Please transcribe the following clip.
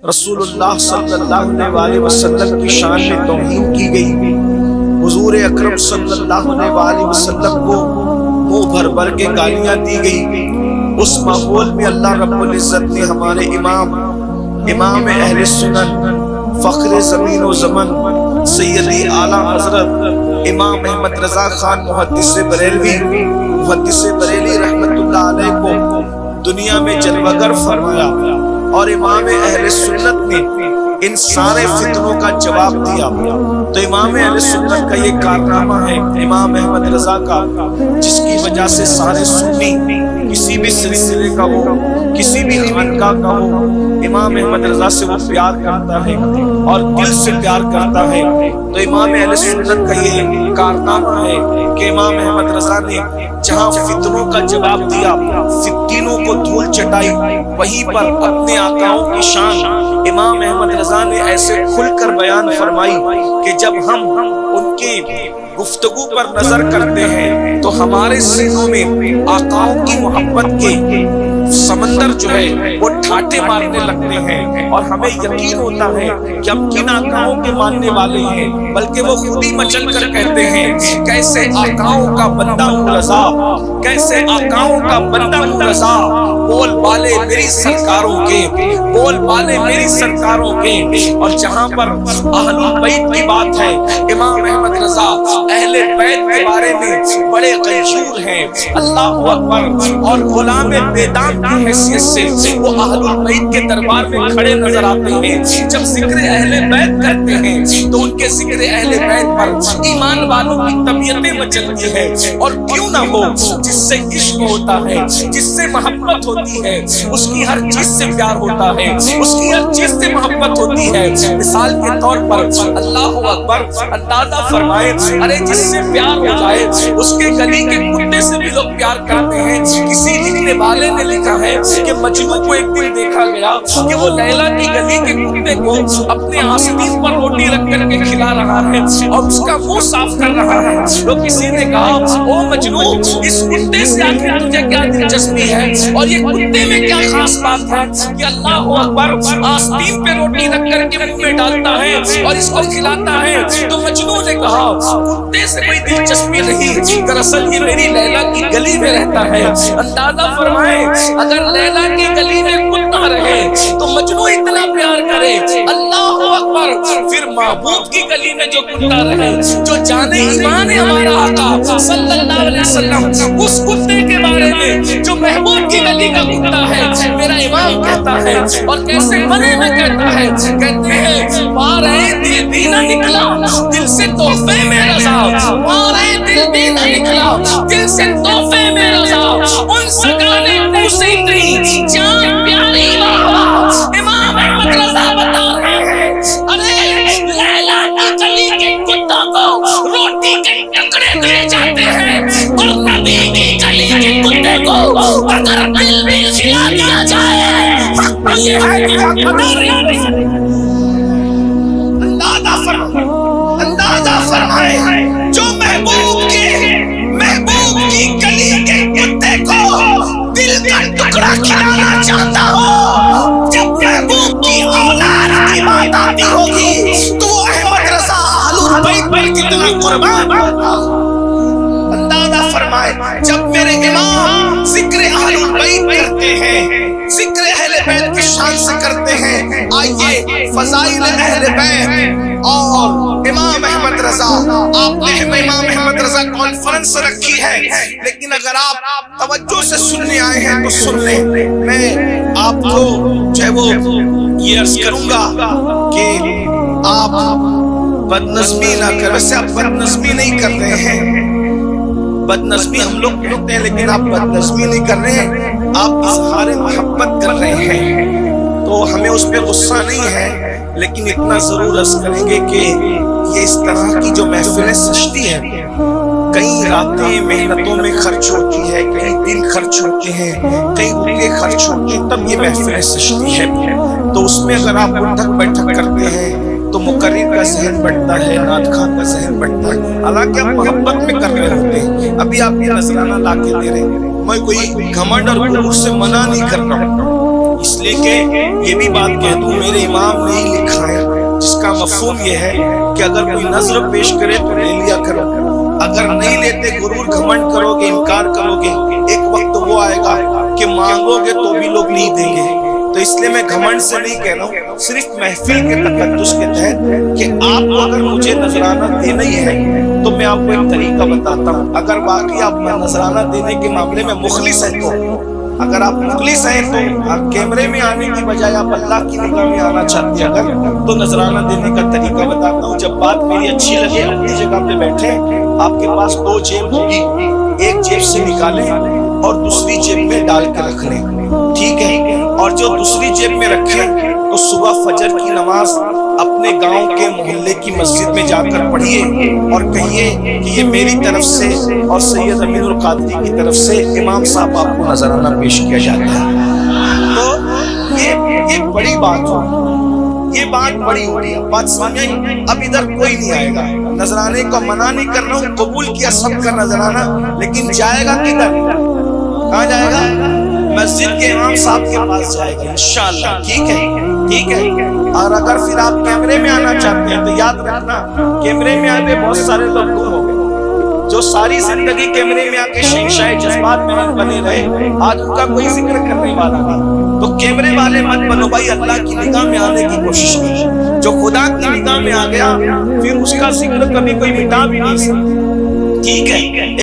رسول اللہ صلی اللہ علیہ وسلم کی شان میں توہین کی گئی، حضور اکرم صلی اللہ علیہ وسلم کو منہ بھر بھر کے گالیاں دی گئی۔ اس ماحول میں اللہ رب العزت نے ہمارے امام اہل سنن، فخر زمین و زمن، سیدی اعلیٰ حضرت امام احمد رضا خان محدث بریلی رحمت اللہ علیہ کو دنیا میں جلوہ گر فرمایا، اور امام اہل سنت نے ان سارے فتنوں کا جواب دیا۔ تو امام اہل سنت کا یہ کارنامہ ہے امام احمد رضا کا، جس کی وجہ سے سارے سنی کسی بھی سلسلے کا ہو، کسی بھی خانقاہ کا ہو، امام احمد رضا سے وہ پیار کرتا ہے اور دل سے پیار کرتا ہے۔ تو امام اہل سنت کا یہ کارنامہ ہے کہ امام احمد رضا نے جہاں فتنوں کا جواب دیا، فتنوں کو دھول چٹائی، وہیں پر اپنے آقاؤں کی شان امام احمد رضا نے ایسے کھل کر بیان فرمائی کہ جب ہم ان کی گفتگو پر نظر کرتے ہیں تو ہمارے سینوں میں آقاؤں کی محبت کے سمندر جو ہے وہ ٹھاٹے مارنے لگتے ہیں، اور ہمیں یقین ہوتا ہے کہ ہم کن آقاؤں کے ماننے والے ہیں، بلکہ وہ خود ہی مچل کر کہتے ہیں کیسے آقاؤں کا بندہ ہوں رضا، کیسے آقاؤں کا بندہ ہوں رضا، بول بالے میری سرکاروں کے، بول بالے میری سرکاروں کے۔ اور جہاں پر اہل بیت کی بات ہے، امام احمد رضا اہل بیت کے بارے میں بڑے غیور ہیں، اللہ اکبر، اور غلام بیدان کی حیثیت سے وہ اہل بیت کے دربار میں کھڑے نظر آتے ہیں۔ جب ذکر اہل بیت کرتے ہیں تو ان کے ذکر اہل بیت پر ایمان والوں کی طبیعتیں مچلتی ہے، اور کیوں نہ ہو، جس سے عشق ہوتا ہے، جس سے محبت ہوتی ہے، اس کی ہر چیز سے پیار ہوتا ہے، اس کی ہر چیز سے محبت ہوتی ہے۔ مثال کے طور پر اللہ اکبر، اندازہ فرمائے، ارے جس سے پیار ہو جائے اس کے گلی کے کتے سے بھی لوگ پیار کرتے ہیں۔ کسی لکھنے والے نے لکھا ہے کہ مجنوں کو ایک دن دیکھا گیا کہ وہ لیلا کی گلی کے کتے کو اپنے آستین پر روٹی رکھ کر کے کھلا رہا ہے اور اس کا منہ صاف کر رہا ہے۔ تو کسی نے کہا او مجنوں، اس کتے سے آخر تجھے کیا دلچسپی ہے، اور یہ کتے میں کیا خاص بات ہے کہ اللہ اکبر آستین پہ روٹی رکھ کر کے منہ میں ڈالتا ہے اور اس کو کھلاتا ہے۔ تو مجنوں نے کہا کتے سے کوئی دلچسپی نہیں، دراصل یہ میری لیلا کی گلی میں رہتا ہے۔ اندازہ فرمائے اگر لیلا کی گلی میں کتا رہے تو مجنوں اتنا پیار کرے، اللہ اکبر، پھر محبوب کی گلی میں جو کتا رہے، جو جانے ایمان ہے ہمارا آقا صلی اللہ علیہ وسلم، اس کتے کے بارے میں جو محبوب کی گلی کا کتا ہے میرا امام کہتا ہے، اور کیسے منے میں کہتا ہے، کہتے ہیں مارے دل بھی نہ نکلا دل سے تحفے میں رضا، مارے دل بھی نہ نکلا دل سے تحفے میں رضا، ان سگانے منہ سے اتنی جان پیاری بابا۔ امام احمد رضا بتا رہے ہیں ارے لیلا کی گلی کے کتوں کو روٹی کے ٹکڑے دیے جاتے ہیں، اور نبی کی گلی کے کتے کو اگر دل بھی کھلا دیا جائے تو یہ ہے کہ اندازہ فرمائے جو محبوب کی گلی کے کتے کو دل کا ٹکڑا کھلانا چاہتا ہو، جب محبوب کی اولاد کی بات آتی ہوگی تو وہ احمد رضا اہل بیت پر کتنا قربان ہوگا۔ اندازہ فرمائے جب میرے امام ذکر اہل بیت کرتے ہیں، ذکر اہل بیت کی شان سے کرتے ہیں، آئیے فضائل اہل بیت اور امام احمد رضا، آپ نے امام احمد رضا کانفرنس رکھی ہے، لیکن اگر آپ توجہ سے سننے آئے ہیں تو سن لیں۔ میں آپ کو جو ہے وہ یہ عرض کروں گا کہ آپ بدنظمی نہ کریں، ویسے آپ بدنظمی نہیں کر رہے ہیں، بدنظمی ہم لوگ کہتے ہیں لیکن آپ بدنظمی نہیں کر رہے ہیں، آپ اظہار محبت کر رہے ہیں، تو ہمیں اس پہ غصہ نہیں ہے، لیکن اتنا ضرور عرض کریں گے کہ یہ اس طرح کی جو محفلیں سجتی ہیں، کئی راتیں محنتوں میں خرچ ہوتی ہے، کئی دن خرچ ہوتے ہیں، کئی روپے خرچ ہوتے ہیں، تب یہ محفلیں سجتی ہے۔ تو اس میں اگر آپ اٹھک بیٹھک کرتے ہیں تو مقرر کا ذہن بڑھتا ہے، نعت خواں کا ذہن بڑھتا ہے، حالانکہ آپ محبت میں کر رہے ہوتے ہیں۔ ابھی آپ یہ نذرانہ لا کے دے رہے ہیں، میں کوئی گھمنڈ اور غرور سے منع نہیں کر رہا ہوں، اس لیے کہ یہ بھی بات کہہ دوں، میرے امام نے ہی لکھا ہے، جس کا مفہوم یہ ہے کہ اگر کوئی نظر پیش کرے تو لے لیا کرو، اگر نہیں لیتے غرور گھمنڈ کرو گے، انکار کرو گے، ایک وقت وہ آئے گا کہ مانگو گے تو بھی لوگ نہیں دیں گے۔ تو اس لیے میں گھمنڈ سے نہیں کہہ رہا ہوں، صرف محفل کے تقدس کے تحت کہ آپ کو اگر مجھے نذرانہ دینا ہی ہے تو میں آپ کو ایک طریقہ بتاتا ہوں۔ اگر واقعی آپ نذرانہ دینے کے معاملے میں مخلص ہیں، تو اگر آپ مخلص ہیں تو آپ کیمرے میں آنے کی بجائے آپ اللہ کی نگاہ میں آنا چاہتے ہیں اگر، تو نذرانہ دینے کا طریقہ بتاتا ہوں۔ جب بات میری اچھی لگے اپنی جگہ پہ بیٹھے، آپ کے پاس 2 جیب ہوگی، ایک جیب سے نکالیں اور دوسری جیب میں ڈال کے رکھ لیں، ٹھیک ہے؟ اور جو دوسری جیب میں رکھیں تو صبح فجر کی نماز اپنے گاؤں کے محلے کی مسجد میں جا کر پڑھیے اور کہیے کہ یہ میری طرف سے اور سید امین القادری کی طرف سے امام صاحب آپ کو نذرانہ پیش کیا جاتا ہے۔ تو یہ بڑی بات ہو، یہ بات بڑی ہو رہی ہے، بات سمجھیں؟ اب ادھر کوئی نہیں آئے گا، نذرانے کو منع نہیں کر رہا ہوں، قبول کیا سب کا نذرانہ، لیکن جائے گا کدھر؟ کہاں جائے گا؟ مسجد کے امام صاحب کے پاس جائے گا انشاءاللہ، ٹھیک ہے؟ ٹھیک ہے؟ اور اگر پھر آپ کیمرے میں آنا چاہتے ہیں تو یاد رکھنا، کیمرے میں آتے بہت سارے لوگ دور ہو گئے، جو ساری زندگی کیمرے میں آ کے شہنشاہ جذبات میں بنے رہے، آج ان کا کوئی ذکر کرنے والا نہیں۔ تو کیمرے والے مت بنو بھائی، اللہ کی نگاہ میں آنے کی کوشش کرو۔ جو خدا کی نگاہ میں آ گیا پھر اس کا ذکر کبھی کوئی مٹا بھی نہیں سکتا، ٹھیک ہے؟